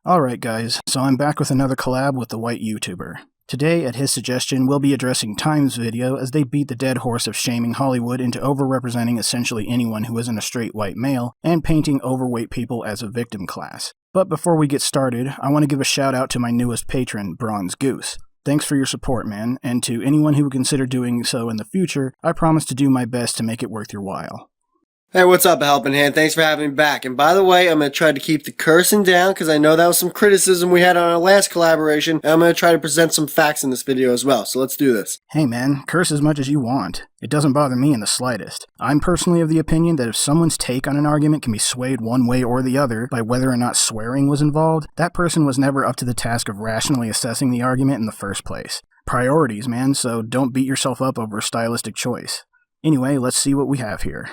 Alright guys, so I'm back with another collab with the white YouTuber. Today, at his suggestion, we'll be addressing Time's video as they beat the dead horse of shaming Hollywood into overrepresenting essentially anyone who isn't a straight white male and painting overweight people as a victim class. But before we get started, I want to give a shout out to my newest patron, Bronze Goose. Thanks for your support, man, and to anyone who would consider doing so in the future, I promise to do my best to make it worth your while. Hey, what's up, Helping Hand? Thanks for having me back. And by the way, I'm going to try to keep the cursing down because I know that was some criticism we had on our last collaboration. And I'm going to try to present some facts in this video as well. So let's do this. Hey man, curse as much as you want. It doesn't bother me in the slightest. I'm personally of the opinion that if someone's take on an argument can be swayed one way or the other by whether or not swearing was involved, that person was never up to the task of rationally assessing the argument in the first place. Priorities, man, so don't beat yourself up over a stylistic choice. Anyway, let's see what we have here.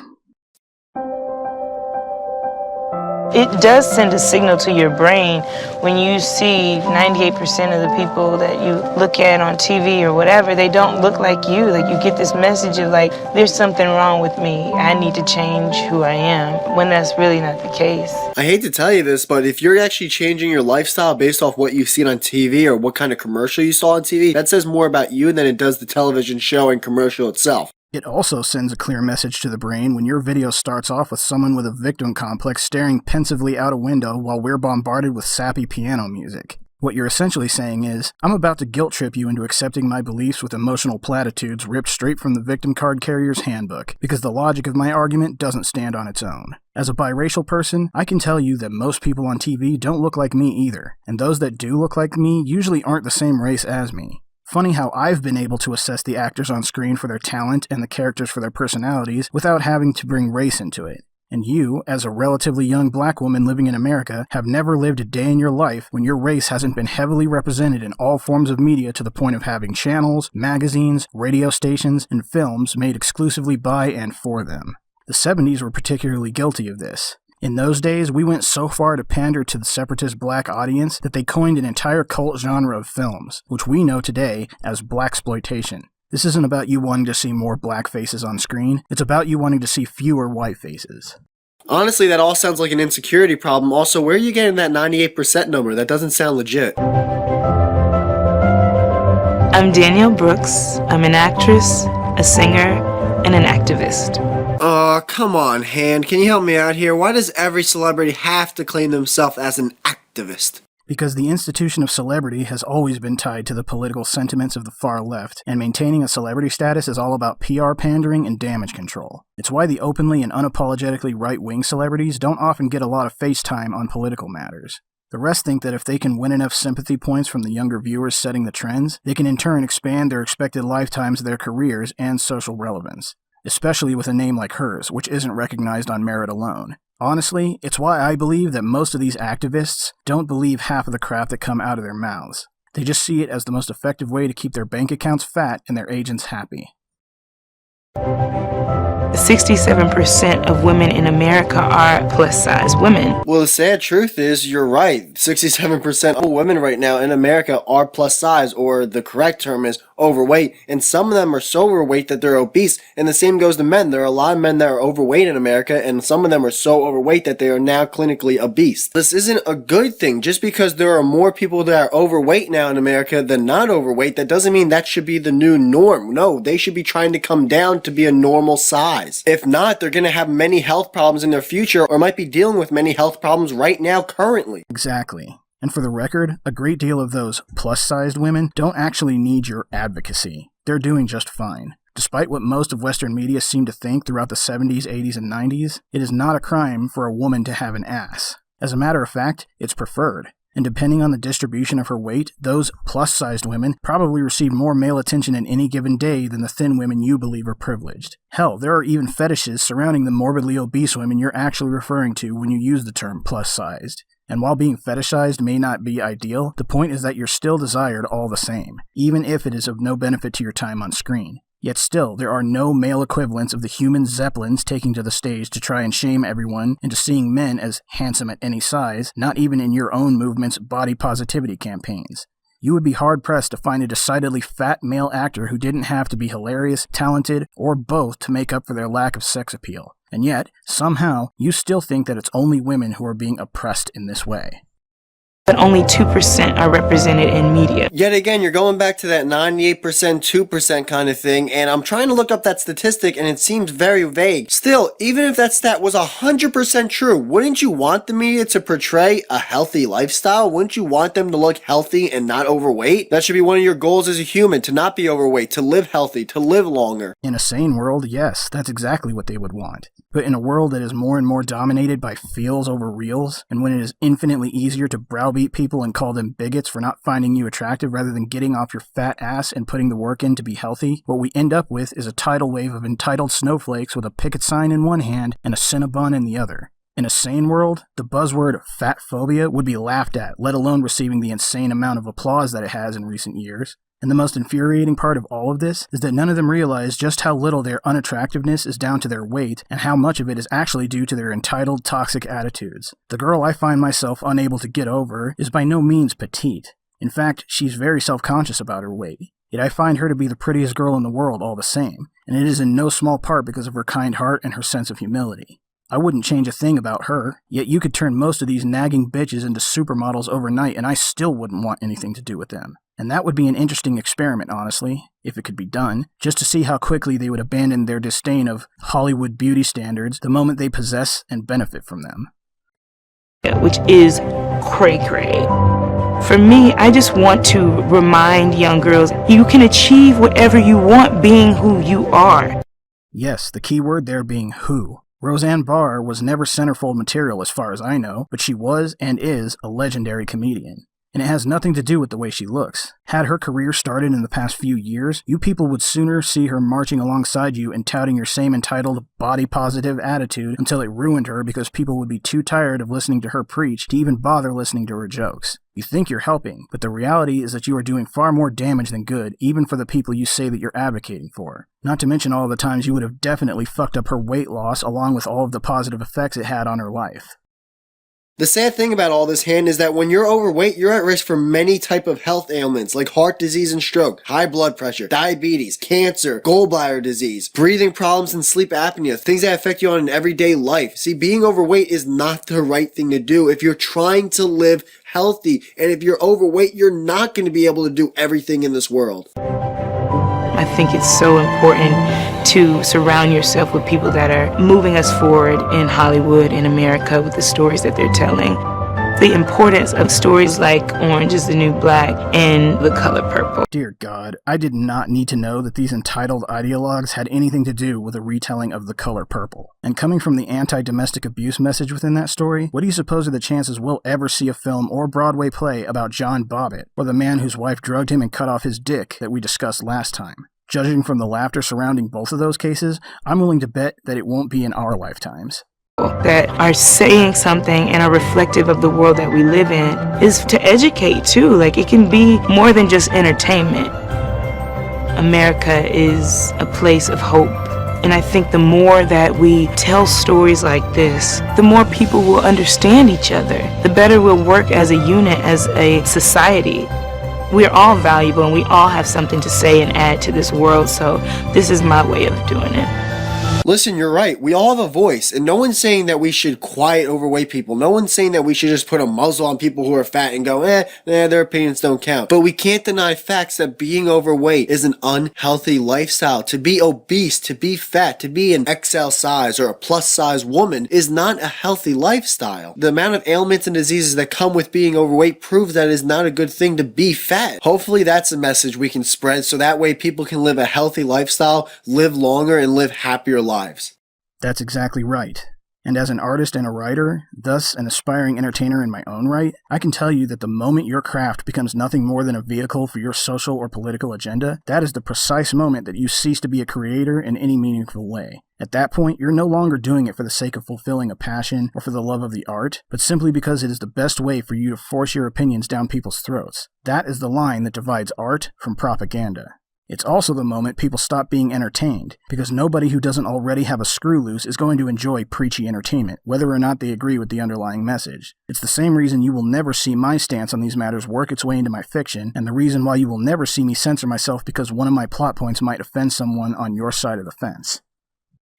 It does send a signal to your brain when you see 98% of the people that you look at on TV or whatever, they don't look like you. Like, you get this message of like, there's something wrong with me. I need to change who I am, when that's really not the case. I hate to tell you this, but if you're actually changing your lifestyle based off what you've seen on TV or what kind of commercial you saw on TV, that says more about you than it does the television show and commercial itself. It also sends a clear message to the brain when your video starts off with someone with a victim complex staring pensively out a window while we're bombarded with sappy piano music. What you're essentially saying is, I'm about to guilt trip you into accepting my beliefs with emotional platitudes ripped straight from the victim card carrier's handbook, because the logic of my argument doesn't stand on its own. As a biracial person, I can tell you that most people on TV don't look like me either, and those that do look like me usually aren't the same race as me. Funny how I've been able to assess the actors on screen for their talent and the characters for their personalities without having to bring race into it. And you, as a relatively young black woman living in America, have never lived a day in your life when your race hasn't been heavily represented in all forms of media to the point of having channels, magazines, radio stations, and films made exclusively by and for them. The 70s were particularly guilty of this. In those days, we went so far to pander to the separatist black audience that they coined an entire cult genre of films, which we know today as Blaxploitation. This isn't about you wanting to see more black faces on screen, it's about you wanting to see fewer white faces. Honestly, that all sounds like an insecurity problem. Also, where are you getting that 98% number? That doesn't sound legit. I'm Danielle Brooks. I'm an actress, a singer, and an activist. Come on, Hand. Can you help me out here? Why does every celebrity have to claim themselves as an activist? Because the institution of celebrity has always been tied to the political sentiments of the far left, and maintaining a celebrity status is all about PR pandering and damage control. It's why the openly and unapologetically right-wing celebrities don't often get a lot of face time on political matters. The rest think that if they can win enough sympathy points from the younger viewers setting the trends, they can in turn expand their expected lifetimes of their careers and social relevance. Especially with a name like hers, which isn't recognized on merit alone. Honestly, it's why I believe that most of these activists don't believe half of the crap that come out of their mouths. They just see it as the most effective way to keep their bank accounts fat and their agents happy. 67% of women in America are plus-size women. Well, the sad truth is, you're right. 67% of women right now in America are plus size, or the correct term is overweight, and some of them are so overweight that they're obese, and the same goes to men. There are a lot of men that are overweight in America, and some of them are so overweight that they are now clinically obese. This isn't a good thing. Just because there are more people that are overweight now in America than not overweight, that doesn't mean that should be the new norm. No, they should be trying to come down to be a normal size. If not, they're going to have many health problems in their future, or might be dealing with many health problems right now currently. Exactly. And for the record, a great deal of those plus-sized women don't actually need your advocacy. They're doing just fine. Despite what most of Western media seem to think throughout the 70s, 80s, and 90s, it is not a crime for a woman to have an ass. As a matter of fact, it's preferred. And depending on the distribution of her weight, those plus-sized women probably receive more male attention in any given day than the thin women you believe are privileged. Hell, there are even fetishes surrounding the morbidly obese women you're actually referring to when you use the term plus-sized. And while being fetishized may not be ideal, the point is that you're still desired all the same, even if it is of no benefit to your time on screen. Yet still, there are no male equivalents of the human zeppelins taking to the stage to try and shame everyone into seeing men as handsome at any size, not even in your own movement's body positivity campaigns. You would be hard-pressed to find a decidedly fat male actor who didn't have to be hilarious, talented, or both to make up for their lack of sex appeal. And yet, somehow, you still think that it's only women who are being oppressed in this way. but only 2% are represented in media. Yet again, you're going back to that 98%, 2% kind of thing, and I'm trying to look up that statistic and it seems very vague. Still, even if that stat was 100% true, wouldn't you want the media to portray a healthy lifestyle? Wouldn't you want them to look healthy and not overweight? That should be one of your goals as a human, to not be overweight, to live healthy, to live longer. In a sane world, yes, that's exactly what they would want. But in a world that is more and more dominated by feels over reals, and when it is infinitely easier to browbeat people and call them bigots for not finding you attractive rather than getting off your fat ass and putting the work in to be healthy, what we end up with is a tidal wave of entitled snowflakes with a picket sign in one hand and a Cinnabon in the other. In a sane world, the buzzword fat phobia would be laughed at, let alone receiving the insane amount of applause that it has in recent years. And the most infuriating part of all of this is that none of them realize just how little their unattractiveness is down to their weight and how much of it is actually due to their entitled, toxic attitudes. The girl I find myself unable to get over is by no means petite. In fact, she's very self-conscious about her weight. Yet I find her to be the prettiest girl in the world all the same, and it is in no small part because of her kind heart and her sense of humility. I wouldn't change a thing about her, yet you could turn most of these nagging bitches into supermodels overnight and I still wouldn't want anything to do with them. And that would be an interesting experiment, honestly, if it could be done, just to see how quickly they would abandon their disdain of Hollywood beauty standards the moment they possess and benefit from them. Which is cray-cray. For me, I just want to remind young girls, you can achieve whatever you want being who you are. Yes, the key word there being who. Roseanne Barr was never centerfold material as far as I know, but she was and is a legendary comedian. And it has nothing to do with the way she looks. Had her career started in the past few years, you people would sooner see her marching alongside you and touting your same entitled, body-positive attitude until it ruined her because people would be too tired of listening to her preach to even bother listening to her jokes. You think you're helping, but the reality is that you are doing far more damage than good, even for the people you say that you're advocating for. Not to mention all the times you would have definitely fucked up her weight loss along with all of the positive effects it had on her life. The sad thing about all this, Han, is that when you're overweight, you're at risk for many type of health ailments like heart disease and stroke, high blood pressure, diabetes, cancer, gallbladder disease, breathing problems and sleep apnea, things that affect you on an everyday life. See, being overweight is not the right thing to do if you're trying to live healthy. And if you're overweight, you're not going to be able to do everything in this world. I think it's so important to surround yourself with people that are moving us forward in Hollywood, in America, with the stories that they're telling. The importance of stories like Orange is the New Black and The Color Purple. Dear God, I did not need to know that these entitled ideologues had anything to do with a retelling of The Color Purple. And coming from the anti-domestic abuse message within that story, what do you suppose are the chances we'll ever see a film or Broadway play about John Bobbitt, or the man whose wife drugged him and cut off his dick that we discussed last time? Judging from the laughter surrounding both of those cases, I'm willing to bet that it won't be in our lifetimes. That are saying something and are reflective of the world that we live in is to educate too. Like, it can be more than just entertainment. America is a place of hope. And I think the more that we tell stories like this, the more people will understand each other. The better we'll work as a unit, as a society. We're all valuable and we all have something to say and add to this world, so this is my way of doing it. Listen, you're right. We all have a voice, and no one's saying that we should quiet overweight people. No one's saying that we should just put a muzzle on people who are fat and go, their opinions don't count. But we can't deny facts that being overweight is an unhealthy lifestyle. To be obese, to be fat, to be an XL size or a plus size woman is not a healthy lifestyle. The amount of ailments and diseases that come with being overweight proves that it is not a good thing to be fat. Hopefully that's a message we can spread so that way people can live a healthy lifestyle, live longer, and live happier lives. That's exactly right. And as an artist and a writer, thus an aspiring entertainer in my own right, I can tell you that the moment your craft becomes nothing more than a vehicle for your social or political agenda, that is the precise moment that you cease to be a creator in any meaningful way. At that point, you're no longer doing it for the sake of fulfilling a passion or for the love of the art, but simply because it is the best way for you to force your opinions down people's throats. That is the line that divides art from propaganda. It's also the moment people stop being entertained, because nobody who doesn't already have a screw loose is going to enjoy preachy entertainment, whether or not they agree with the underlying message. It's the same reason you will never see my stance on these matters work its way into my fiction, and the reason why you will never see me censor myself because one of my plot points might offend someone on your side of the fence.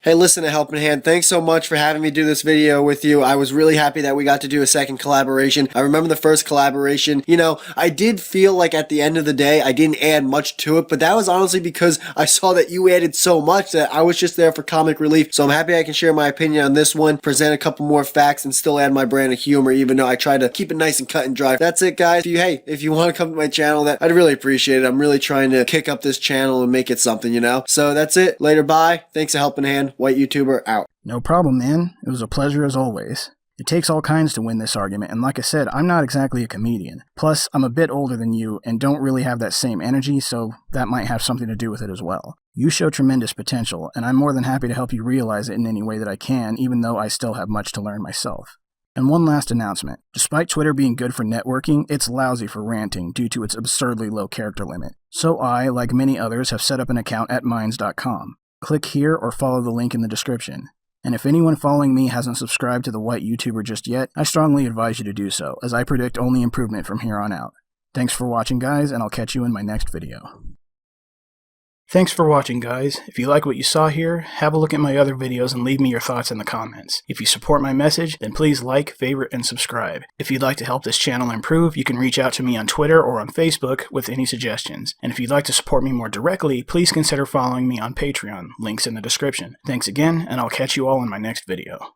Hey, listen, A Helping Hand, thanks so much for having me do this video with you. I was really happy that we got to do a second collaboration. I remember the first collaboration. You know, I did feel like at the end of the day, I didn't add much to it, but that was honestly because I saw that you added so much that I was just there for comic relief. So I'm happy I can share my opinion on this one, present a couple more facts, and still add my brand of humor, even though I try to keep it nice and cut and dry. That's it, guys. If you want to come to my channel, I'd really appreciate it. I'm really trying to kick up this channel and make it something, you know? So that's it. Later, bye. Thanks, A Helping Hand. White YouTuber out. No problem, man. It was a pleasure as always. It takes all kinds to win this argument, and like I said, I'm not exactly a comedian. Plus, I'm a bit older than you and don't really have that same energy, so that might have something to do with it as well. You show tremendous potential, and I'm more than happy to help you realize it in any way that I can, even though I still have much to learn myself. And one last announcement. Despite Twitter being good for networking, it's lousy for ranting due to its absurdly low character limit. So I, like many others, have set up an account at minds.com. Click here or follow the link in the description. And if anyone following me hasn't subscribed to the White YouTuber just yet, I strongly advise you to do so, as I predict only improvement from here on out. Thanks for watching, guys, and I'll catch you in my next video. Thanks for watching, guys. If you like what you saw here, have a look at my other videos and leave me your thoughts in the comments. If you support my message, then please like, favorite, and subscribe. If you'd like to help this channel improve, you can reach out to me on Twitter or on Facebook with any suggestions. And if you'd like to support me more directly, please consider following me on Patreon, links in the description. Thanks again, and I'll catch you all in my next video.